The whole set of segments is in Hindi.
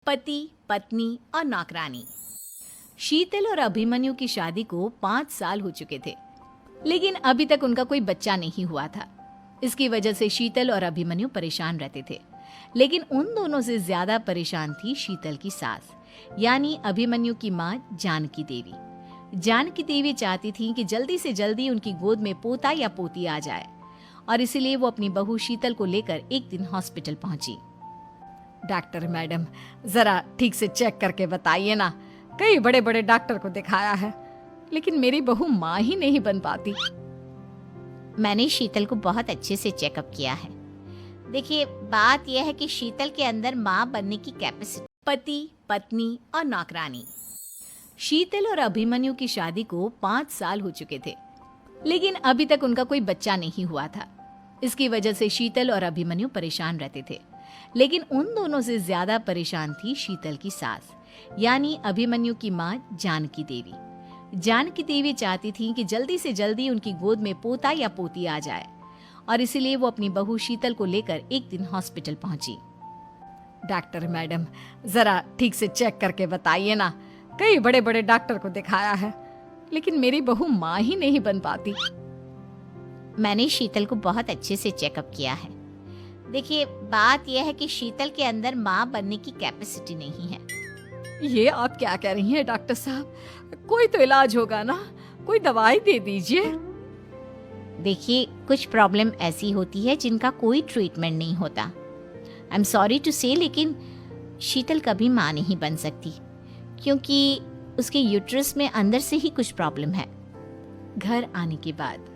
पति, पत्नी और नौकरानी। शीतल और अभिमन्यु की शादी को 5 साल हो चुके थे, लेकिन अभी तक उनका कोई बच्चा नहीं हुआ था। इसकी वजह से शीतल और अभिमन्यु परेशान रहते थे, लेकिन उन दोनों से ज्यादा परेशान थी शीतल की सास, यानी अभिमन्यु की माँ जानकी देवी। जानकी देवी चाहती थी कि जल्दी से जल्दी उनकी गोद में पोता या पोती आ जाए, और इसीलिए वो अपनी बहू शीतल को लेकर एक दिन हॉस्पिटल पहुंची। डॉक्टर मैडम, जरा ठीक से चेक करके बताइए ना। कई बड़े बड़े डॉक्टर को दिखाया है, लेकिन मेरी बहू माँ ही नहीं बन पाती। मैंने शीतल को बहुत अच्छे से चेकअप किया है। देखिए, बात यह है कि शीतल के अंदर माँ बनने की कैपेसिटी। पति, पत्नी और नौकरानी। शीतल और अभिमन्यु की शादी को 5 साल हो चुके थे, लेकिन अभी तक उनका कोई बच्चा नहीं हुआ था। इसकी वजह से शीतल और अभिमन्यु परेशान रहते थे, लेकिन उन दोनों से ज्यादा परेशान थी शीतल की सास, यानी अभिमन्यु की माँ जानकी देवी। जानकी देवी चाहती थी कि जल्दी से जल्दी उनकी गोद में पोता या पोती आ जाए, और इसीलिए वो अपनी बहू शीतल को लेकर एक दिन हॉस्पिटल पहुंची। डॉक्टर मैडम, जरा ठीक से चेक करके बताइए ना। कई बड़े बड़े डॉक्टर को दिखाया है, लेकिन मेरी बहू माँ ही नहीं बन पाती। मैंने शीतल को बहुत अच्छे से चेकअप किया है। देखिए, बात यह है कि शीतल के अंदर माँ बनने की कैपेसिटी नहीं है। ये आप क्या कह रही हैं डॉक्टर साहब? कोई तो इलाज होगा ना, कोई दवाई दे दीजिए। देखिए, कुछ प्रॉब्लम ऐसी होती है जिनका कोई ट्रीटमेंट नहीं होता। आई एम सॉरी टू से, लेकिन शीतल कभी माँ नहीं बन सकती, क्योंकि उसके यूट्रस में अंदर से ही कुछ प्रॉब्लम है। घर आने के बाद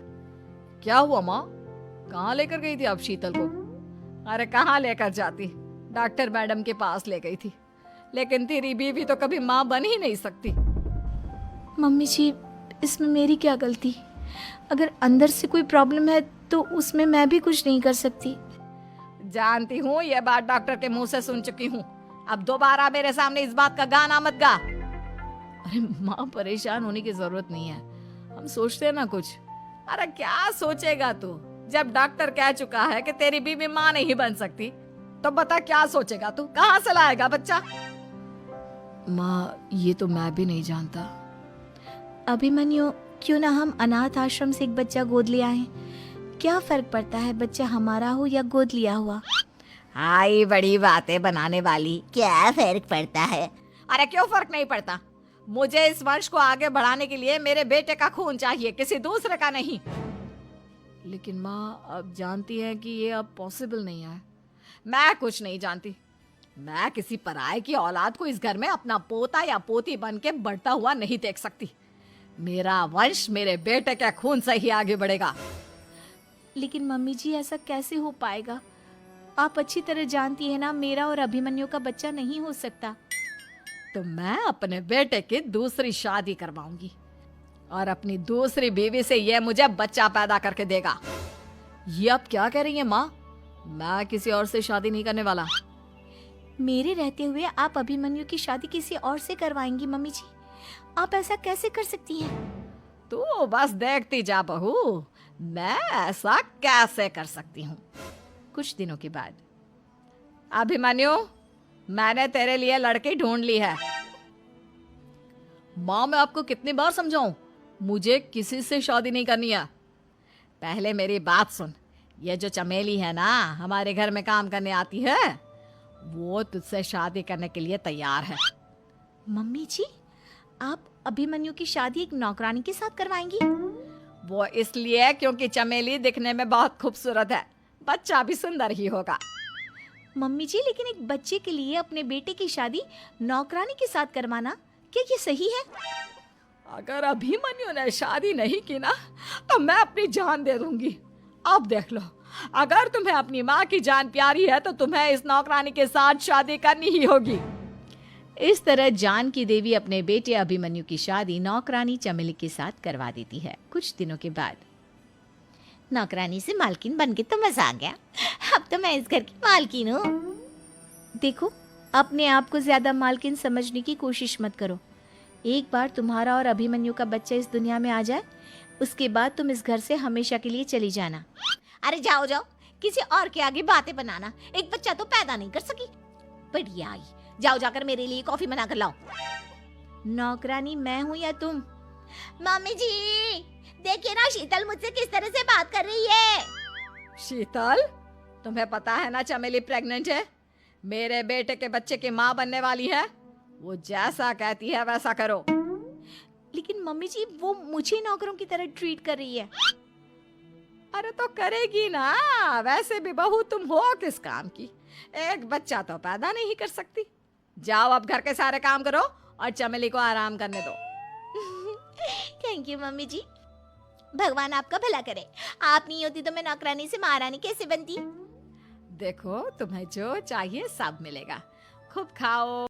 क्या हुआ माँ? कहाँ लेकर गई थी आप शीतल को? अरे कहाँ लेकर जाती, डॉक्टर मैडम के पास ले गई थी, लेकिन तेरी बीवी तो कभी माँ बन ही नहीं सकती। मम्मी जी, इसमें मेरी क्या गलती? अगर अंदर से कोई प्रॉब्लम है तो उसमें मैं भी कुछ नहीं कर सकती। जानती हूँ, ये बात डॉक्टर के मुंह से सुन चुकी हूँ। अब दोबारा मेरे सामने इस बात का गाना मत गा। अरे माँ, परेशान होने की जरूरत नहीं है, हम सोचते हैं ना कुछ। अरे क्या सोचेगा तू? जब डॉक्टर कह चुका है कि तेरी बीवी माँ नहीं बन सकती, तो बता क्या सोचेगा तू? कहाँ से लाएगा बच्चा? माँ, ये तो मैं भी नहीं जानता। अभिमन्यु, क्यों ना हम अनाथ आश्रम से एक बच्चा गोद ले आए? क्या फर्क पड़ता है बच्चा हमारा हो या गोद लिया हुआ? हाय, बड़ी बातें बनाने वाली। क्या फर्क पड़ता है? अरे क्यों फर्क नहीं पड़ता? मुझे इस वंश को आगे बढ़ाने के लिए मेरे बेटे का खून चाहिए, किसी दूसरे का नहीं। लेकिन माँ, आप जानती हैं कि ये अब पॉसिबल नहीं है। मैं कुछ नहीं जानती। मैं किसी पराये की औलाद को इस घर में अपना पोता या पोती बन के बढ़ता हुआ नहीं देख सकती। मेरा वंश मेरे बेटे के खून से ही आगे बढ़ेगा। लेकिन मम्मी जी, ऐसा कैसे हो पाएगा? आप अच्छी तरह जानती है ना, मेरा और अभिमन्यु का बच्चा नहीं हो सकता। तो मैं अपने बेटे की दूसरी शादी करवाऊंगी, और अपनी दूसरी बीवी से ये मुझे बच्चा पैदा करके देगा। ये आप क्या कह रही हैं माँ? मैं किसी और से शादी नहीं करने वाला। मेरे रहते हुए आप अभिमन्यु की शादी किसी और से करवाएंगी? मम्मी जी, आप ऐसा कैसे कर सकती हैं? तू बस देखती जा बहू, मैं ऐसा कैसे कर सकती हूँ। कुछ दिनों के बाद, अभिमन्यु, मैंने तेरे लिए लड़की ढूंढ ली है। माँ, मैं आपको कितनी बार समझाऊं, मुझे किसी से शादी नहीं करनी है। पहले मेरी बात सुन। ये जो चमेली है ना, हमारे घर में काम करने आती है, वो तुझसे शादी करने के लिए तैयार है। मम्मी जी, आप अभिमन्यु की शादी एक नौकरानी के साथ करवाएंगी? वो इसलिए क्योंकि चमेली दिखने में बहुत खूबसूरत है, बच्चा भी सुंदर ही होगा। मम्मी जी, लेकिन एक बच्चे के लिए अपने बेटे की शादी नौकरानी के साथ करवाना, क्या ये सही है? अगर अभिमन्यु ने शादी नहीं की ना, तो मैं अपनी जान दे दूंगी। अब देख लो, अगर तुम्हें अपनी माँ की जान प्यारी है तो तुम्हें इस नौकरानी के साथ शादी करनी ही होगी। इस तरह जानकी देवी अपने बेटे अभिमन्यु की शादी नौकरानी चमेली के साथ करवा देती है। कुछ दिनों के बाद, नौकरानी से मालकिन बन के तो मजा आ गया। अब तो मैं इस घर की मालकिन हूँ। देखो, अपने आप को ज्यादा मालकिन समझने की कोशिश मत करो। एक बार तुम्हारा और अभिमन्यु का बच्चा इस दुनिया में आ जाए, उसके बाद तुम इस घर से हमेशा के लिए चली जाना। अरे जाओ जाओ, किसी और के आगे बातें बनाना। एक बच्चा तो पैदा नहीं कर सकी। बढ़िया आई, जाओ जाकर मेरे लिए कॉफी बना कर लाओ। नौकरानी मैं हूँ या तुम? मम्मी जी देखिए ना शीतल मुझसे किस तरह से बात कर रही है। शीतल, तुम्हें पता है ना चमेली प्रेग्नेंट है, मेरे बेटे के बच्चे की माँ बनने वाली है। वो जैसा कहती है वैसा करो। लेकिन मम्मी जी वो मुझे नौकरों की तरह ट्रीट कर रही है। अरे तो करेगी ना, वैसे भी बहू तुम हो किस काम की, एक बच्चा तो पैदा नहीं कर सकती। जाओ अब घर के सारे काम करो और चमेली को आराम करने दो। थैंक यू मम्मी जी, भगवान आपका भला करे। आप नहीं होती तो मैं नौकरानी से महारानी कैसे बनती। देखो तुम्हें जो चाहिए सब मिलेगा, खूब खाओ।